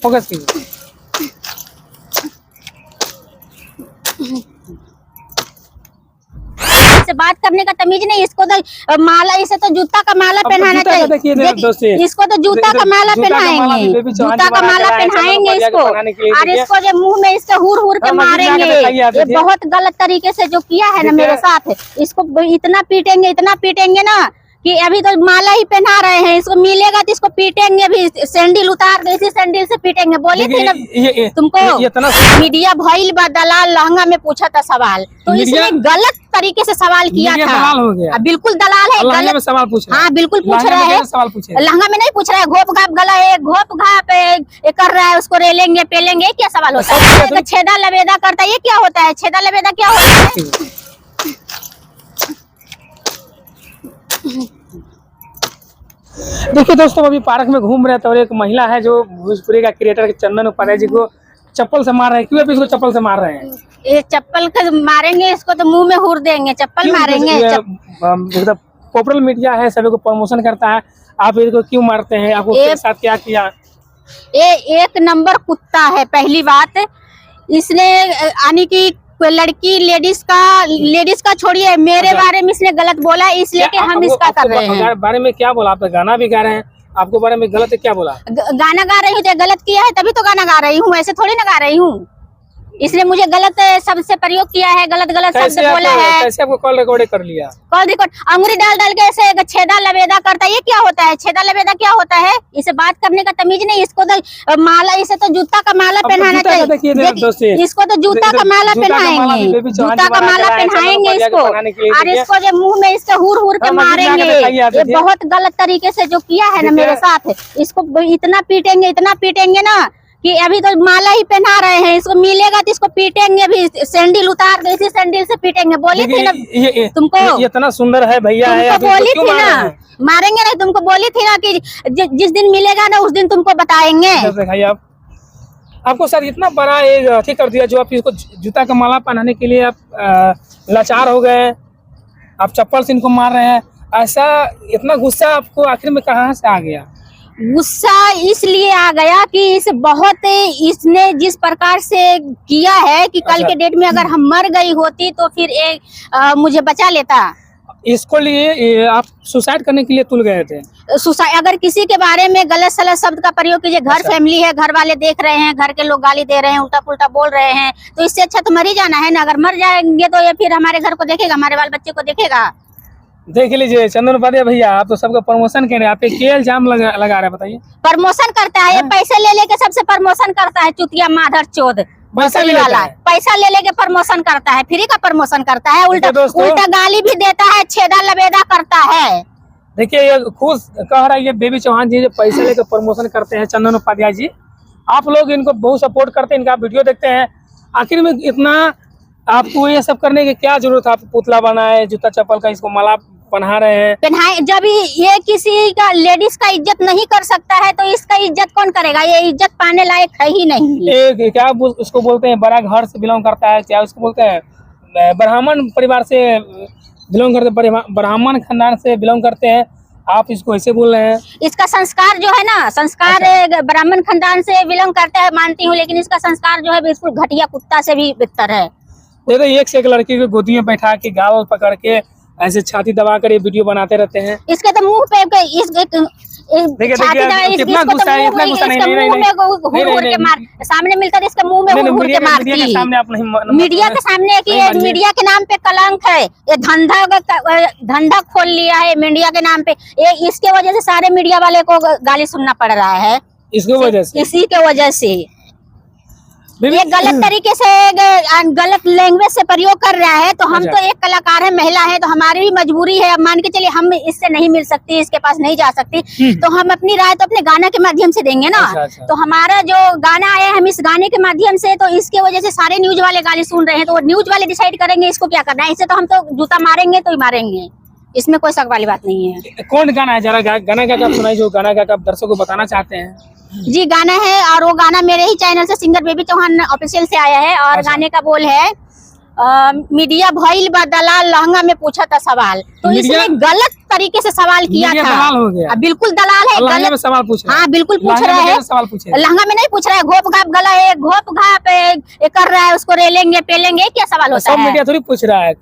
Focus कीजिए। से बात करने का तमीज नहीं, इसको तो माला, इसे तो जूता का माला पहनाना चाहिए, इसको तो जूता का माला पहनाएंगे, जूता का माला पहनाएंगे इसको, और इसको जो मुंह में इसके हुर हुर के मारेंगे। ये बहुत गलत तरीके से जो किया है ना मेरे साथ, इसको इतना पीटेंगे ना कि अभी तो माला ही पहना रहे हैं, इसको मिलेगा तो इसको पीटेंगे भी, सैंडल उतार के इसी सैंडल से पीटेंगे। बोले थे ना तुमको मीडिया भइल बा दलाल, लहंगा में पूछा था सवाल, तो इसने गलत तरीके से सवाल किया था। बिल्कुल दलाल है, गलत सवाल पूछ रहा है। हाँ बिल्कुल पूछ रहा है, लहंगा में नहीं पूछ रहा है, घोप घाप गला है, घोप घाप कर रहा है, उसको रेलेंगे पेलेंगे, क्या सवाल होता है? छेदा लबेदा करता है, ये क्या होता है? छेदा लबेदा क्या होता है? देखिए दोस्तों, अभी पार्क में घूम रहे थे और एक महिला है जो भोजपुरी का क्रिएटर चंदन उपाध्याय जी को चप्पल से मार रहे हैं। क्यों आप इसको चप्पल से मार रहे हैं? ये चप्पल का मारेंगे, इसको तो मुंह में हुर देंगे, चप्पल मारेंगे। पॉपुलर मीडिया है, सभी को प्रमोशन करता है, आप इसको क्यों मारते हैं? आपको के साथ क्या किया? ये एक नंबर कुत्ता है। पहली बात, इसने यानी कि लड़की लेडीज का छोड़िए, मेरे बारे में इसने गलत बोला, इसलिए कि हम इसका कर रहे हैं। बारे में क्या बोला? आप गाना भी गा रहे हैं, आपको बारे में गलत क्या बोला? गाना गा रही हूँ, गलत किया है तभी तो गाना गा रही हूँ, ऐसे थोड़ी ना गा रही हूँ। इसने मुझे गलत शब्द से प्रयोग किया है, गलत शब्द बोला है। कैसे आपको कॉल रिकॉर्ड कर लिया? कॉल रिकॉर्ड अंगुली डाल के ऐसे छेदा लबेदा करता है, ये क्या होता है? छेदा लबेदा क्या होता है? इसे बात करने का तमीज नहीं, इसको तो माला, इसे तो जूता का माला पहनाना चाहिए, इसको तो जूता का माला पहनाएंगे, जूता का माला पहनाएंगे इसको, और इसको जो मुंह में इसके हुर हुर के मारेंगे। ये बहुत गलत तरीके से जो किया है ना मेरे साथ, इसको इतना पीटेंगे ना कि अभी तो माला ही पहना रहे हैं, इसको मिलेगा तो इसको पीटेंगे भी, सैंडल उतार के इसी सैंडल से पीटेंगे। बोली थी ना तुमको, इतना सुंदर है भैया है, बोली थी ना मारेंगे नहीं, तुमको बोली थी ना कि जिस दिन मिलेगा ना उस दिन तुमको बताएंगे। आपको सर इतना बड़ा एक कर दिया, जो आप इसको जूता का माला पहनाने के लिए आप लाचार हो गए, आप चप्पल से इनको मार रहे हैं, ऐसा इतना गुस्सा आपको आखिर में कहाँ से आ गया? गुस्सा इसलिए आ गया कि इसने जिस प्रकार से किया है कि कल के डेट में अगर हम मर गई होती तो फिर मुझे बचा लेता। इसको लिए आप सुसाइड करने के लिए तुल गए थे? सुसाइड, अगर किसी के बारे में गलत सलत शब्द का प्रयोग कीजिए, घर फैमिली है, घर वाले देख रहे हैं, घर के लोग गाली दे रहे हैं, उल्टा पुल्टा बोल रहे हैं, तो इससे अच्छा तो मर ही जाना है ना। अगर मर जाएंगे तो ये फिर हमारे घर को देखेगा, हमारे बाल बच्चे को देखेगा। देख लीजिए चंदन उपाध्याय भैया, आप तो सबका प्रमोशन कर रहे हैं, आप क्या इल्जाम लगा रहे हैं? बताइए। प्रमोशन करता है, ये पैसे ले लेके सबसे प्रमोशन करता है, चुतिया माधर चोद वाला, पैसा ले लेके प्रमोशन करता है, फ्री का प्रमोशन करता है, उल्टा गाली भी देता है, छेदा लबेदा करता है। देखिए ये खुद कह रहा है, ये बेबी चौहान जी जो पैसे लेकर प्रमोशन करते हैं, चंदन उपाध्याय जी, आप लोग इनको बहुत सपोर्ट करते हैं, इनका वीडियो देखते हैं, आखिर में इतना आपको ये सब करने की क्या जरूरत है? आप पुतला बनाए, जूता चप्पल का इसको माला पहना रहे हैं, पहनाए। जब ये किसी का लेडीज का इज्जत नहीं कर सकता है तो इसका इज्जत कौन करेगा? ये इज्जत पाने लायक है ही नहीं। क्या उसको बोलते हैं, बड़ा घर से बिलोंग करता है, क्या उसको बोलते हैं, ब्राह्मण परिवार से बिलोंग करते, ब्राह्मण खानदान से बिलोंग करते हैं, आप इसको ऐसे बोल रहे हैं? इसका संस्कार जो है ना, संस्कार ब्राह्मण खानदान से बिलोंग करता है मानती हूँ, लेकिन इसका संस्कार जो है बिल्कुल घटिया कुत्ता से भी बेहतर है। देखो एक से एक लड़की को गोदी में बैठा के गाल पकड़ के ऐसे छाती दबा कर ये वीडियो बनाते रहते हैं। इसके तो मुंह पे कितना गुस्सा है, इतना गुस्सा नहीं, सामने मिलता है, इसके मुंह में हुर के मारती है। मीडिया के सामने कि मीडिया के नाम पे कलंक है, ये धंधा खोल लिया है मीडिया के नाम पे, ये इसके वजह से सारे मीडिया वाले को गाली सुनना पड़ रहा है, इसकी वजह से, इसी के वजह से। ये गलत तरीके से गलत लैंग्वेज से प्रयोग कर रहा है, तो हम तो एक कलाकार है, महिला है, तो हमारी भी मजबूरी है। अब मान के चलिए हम इससे नहीं मिल सकती, इसके पास नहीं जा सकती, तो हम अपनी राय तो अपने गाना के माध्यम से देंगे ना। तो हमारा जो गाना आया है, हम इस गाने के माध्यम से, तो इसके वजह से सारे न्यूज वाले गाली सुन रहे हैं, तो वो न्यूज वाले डिसाइड करेंगे इसको क्या करना है। इसे तो हम तो जूता मारेंगे तो ही मारेंगे, इसमें कोई शक वाली बात नहीं है। कौन गाना है, जरा गाना का आप सुनाइए, जो गाना का आप दर्शकों को बताना चाहते हैं? जी गाना है, और वो गाना मेरे ही चैनल से सिंगर बेबी चौहान ऑफिशियल से आया है, और गाने का बोल है मीडिया भइल बा दलाल लहंगा में पूछा था सवाल, तो इसने गलत तरीके से सवाल किया था। दलाल हो गया। बिल्कुल दलाल है, गलत में सवाल पूछ रहा है। हाँ बिल्कुल पूछ रहा है, लहंगा में नहीं पूछ रहा है, घोप घाप गला है, घोप घाप कर रहा है, उसको रेलेंगे पेलेंगे, क्या सवाल होता है? सब मीडिया थोड़ी पूछ रहा है,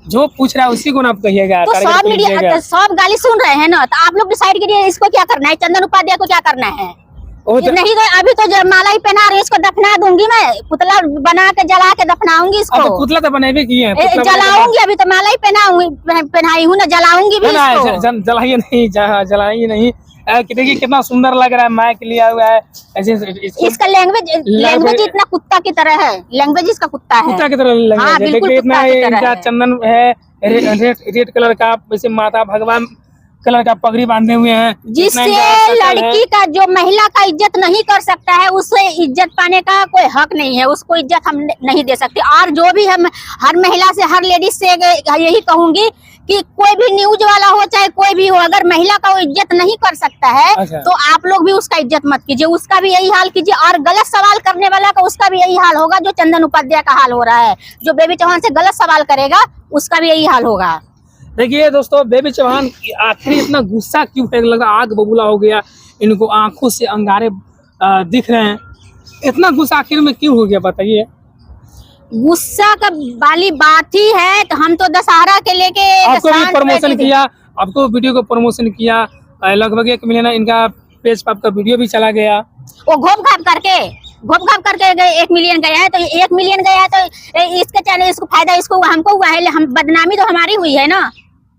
जो पूछ रहा है उसी को ना आप कहिएगा। तो सब मीडिया सब गाली सुन रहे हैं ना, तो आप लोग डिसाइड करिए इसको क्या करना है, चंदन उपाध्याय को क्या करना है। नहीं तो अभी तो माला ही पहना रही, इसको दफना दूंगी मैं, पुतला बना के जला के दफनाऊंगी इसको। तो पुतला तो बने की है, जलाऊंगी, अभी तो माला ही पहनाई हूँ ना, जलाऊंगी भी इसको। जलाइए नहीं, जलाइए नहीं। देखिए कितना सुंदर लग रहा है, माइक लिया हुआ है ऐसे। इसका लैंग्वेज इतना कुत्ता की तरह है, लैंग्वेज इसका कुत्ता है, कुत्ता की तरह। हाँ, बिल्कुल इतना इनका चंदन है रेड कलर का, वैसे माता भगवान कलर का पगड़ी बांधे हुए हैं। जिससे लड़की का, जो महिला का इज्जत नहीं कर सकता है, उसे इज्जत पाने का कोई हक नहीं है, उसको इज्जत हम नहीं दे सकते। और जो भी हम हर महिला से, हर लेडीज से यही कहूंगी कि कोई भी न्यूज वाला हो चाहे कोई भी हो, अगर महिला का वो इज्जत नहीं कर सकता है तो आप लोग भी उसका इज्जत मत कीजिए, उसका भी यही हाल कीजिए। और गलत सवाल करने वाला का उसका भी यही हाल होगा, जो चंदन उपाध्याय का हाल हो रहा है। जो बेबी चौहान से गलत सवाल करेगा उसका भी यही हाल होगा। देखिए दोस्तों, बेबी चौहान आखिर इतना गुस्सा क्यों है, लगा आग बबूला हो गया, इनको आंखों से अंगारे दिख रहे हैं, इतना गुस्सा आखिर में क्यों हो गया बताइए। गुस्सा का वाली बात ही है, तो हम तो दशहरा के लेके आपको भी प्रमोशन किया, आपको वीडियो को प्रमोशन किया, लगभग 1 मिलियन इनका पेज पर आपका वीडियो भी चला गया। वो घोप घाप करके 1 मिलियन गया है, तो 1 मिलियन गया है तो इसके चैनल, इसको फायदा इसको हमको हुआ है, हम बदनामी तो हमारी हुई है ना।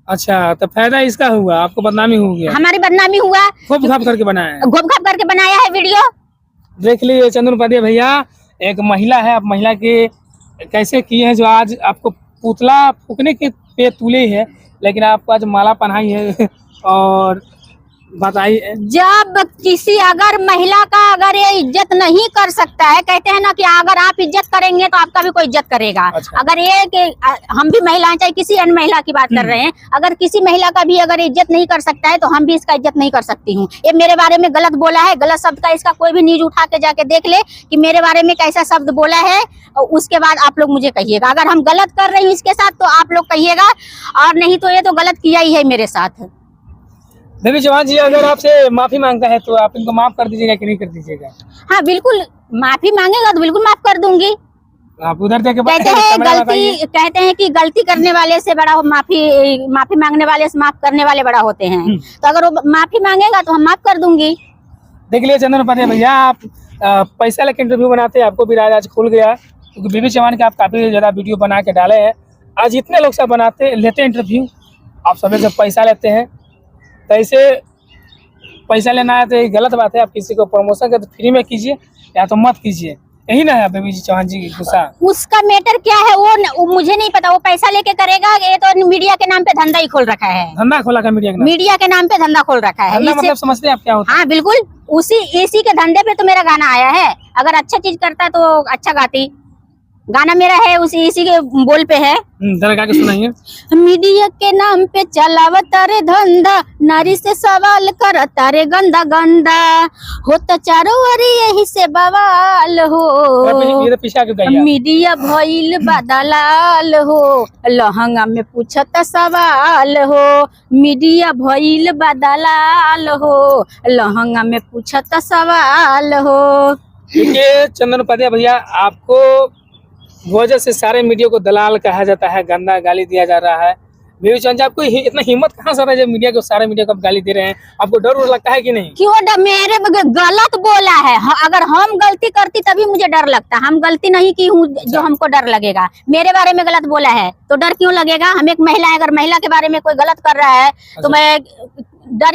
अच्छा, तो फायदा इसका हुआ, आपको बदनामी हो गया। हमारी बदनामी हुआ, घोप घाप करके बनाया है, घोप घाप करके बनाया है वीडियो। देख लीजिए चंदन उपाध्याय भैया, एक महिला है, आप महिला के कैसे किए हैं, जो आज आपको पुतला फूकने के पे तुले है, लेकिन आपको आज माला पहनाई है। और बताइए, जब किसी अगर महिला का अगर ये इज्जत नहीं कर सकता है, कहते हैं ना कि अगर आप इज्जत करेंगे तो आपका भी कोई इज्जत करेगा। अच्छा। अगर ये कि हम भी महिलाएं, चाहे किसी अन्य महिला की बात कर रहे हैं, अगर किसी महिला का भी अगर इज्जत नहीं कर सकता है तो हम भी इसका इज्जत नहीं कर सकती हूँ। ये मेरे बारे में गलत बोला है, गलत शब्द का इसका कोई भी न्यूज उठा के जाके देख ले कि मेरे बारे में कैसा शब्द बोला है, और उसके बाद आप लोग मुझे कहिएगा। अगर हम गलत कर रहे हैं इसके साथ तो आप लोग कहिएगा, और नहीं तो ये तो गलत किया ही है मेरे साथ। बेबी चौहान जी अगर आपसे माफी मांगता है तो आप इनको माफ कर दीजिएगा कि नहीं कर दीजिएगा? हाँ बिल्कुल, माफी मांगेगा तो बिल्कुल माफ कर दूंगी। आप उधर जाके कहते हैं कि गलती करने वाले से बड़ा माफी मांगने वाले से माफ करने वाले बड़ा होते हैं। तो अगर वो माफी मांगेगा तो हम माफ कर दूंगी। देख लिया चंदन उपाध्याय भैया, आप पैसा लेके इंटरव्यू बनाते हैं, आपको भी राज आज खुल गया, क्योंकि बेबी चौहान के आप काफी ज्यादा वीडियो बना के डाले हैं। आज इतने लोग सब लेते इंटरव्यू, आप सभी से पैसा लेते हैं, तो ऐसे पैसा लेना है तो ये गलत बात है। आप किसी को प्रमोशन कर तो फ्री में कीजिए या तो मत कीजिए, यही ना है बेबी चौहान जी की गुस्सा। उसका मैटर क्या है वो मुझे नहीं पता, वो पैसा लेके करेगा। ये तो मीडिया के नाम पे धंधा ही खोल रखा है, धंधा खोला का मीडिया के नाम पे धंधा खोल रखा है। मतलब समझते हैं आप क्या होता है? हाँ बिल्कुल, इसी के धंधे पे तो मेरा गाना आया है। अगर अच्छा चीज करता तो अच्छा गाती, गाना मेरा है इसी के बोल पे है। जरा गा के सुनाइए। मीडिया के नाम पे चलावा तारे धंधा, नारी से सवाल कर तारे गंदा गंदा, होता चारों ओर यही से बवाल हो। मीडिया भइल बदलाल हो, लहंगा में पूछता सवाल हो। मीडिया भइल बदलाल हो, लहंगा में पूछता सवाल हो। देखिए चंदन उपाध्याय भैया, आपको वजह से सारे मीडिया को दलाल कहा जाता है, गंदा गाली दिया जा रहा है। बेबी चौहान जी, आपको इतना हिम्मत कहाँ से आ रहा है जब मीडिया को, सारे मीडिया को आप गाली दे रहे हैं? आपको डर लगता है कि नहीं? क्यों डर? मेरे गलत बोला है, अगर हम गलती करती तभी मुझे डर लगता। हम गलती नहीं की हूँ जो हमको डर लगेगा। मेरे बारे में गलत बोला है तो डर क्यों लगेगा? हम एक महिला है, अगर महिला के बारे में कोई गलत कर रहा है तो मैं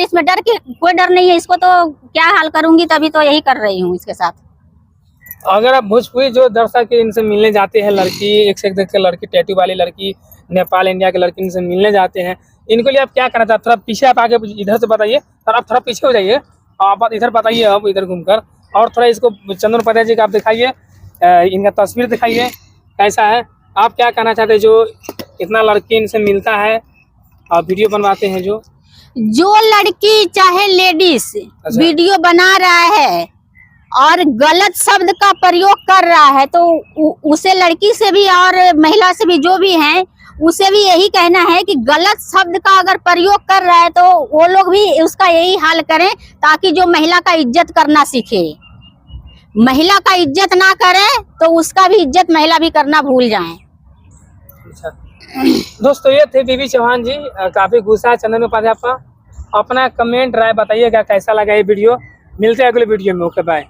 इसमें डर के कोई डर नहीं है। इसको तो क्या हाल करूंगी, तभी तो यही कर रही हूँ इसके साथ। अगर आप भोजपुरी जो दर्शक इनसे मिलने जाते हैं, लड़की एक से एक लड़की, टैटू वाली लड़की, नेपाल इंडिया की लड़की, इनसे मिलने जाते हैं, इनको लिए आप क्या करना चाहते? थोड़ा पीछे आप आगे इधर से बताइए, और आप थोड़ा पीछे हो जाइए, आप इधर बताइए, अब इधर घूमकर, और थोड़ा इसको चंदन उपाध्याय जी का आप दिखाइए, इनका तस्वीर दिखाइए कैसा है। आप क्या कहना चाहते हैं जो इतना लड़की इनसे मिलता है और वीडियो बनवाते हैं? जो लड़की चाहे लेडीज वीडियो बना रहा है और गलत शब्द का प्रयोग कर रहा है, तो उसे लड़की से भी और महिला से भी जो भी हैं उसे भी यही कहना है कि गलत शब्द का अगर प्रयोग कर रहा है तो वो लोग भी उसका यही हाल करें, ताकि जो महिला का इज्जत करना सीखे। महिला का इज्जत ना करे तो उसका भी इज्जत महिला भी करना भूल जाए। अच्छा दोस्तों, ये थे बीबी चौहान जी। काफी गुस्सा है चंदन उपाध्याय पर। अपना कमेंट राय बताइएगा कैसा लगा ये वीडियो। मिलते हैं अगले वीडियो में। Okay bye.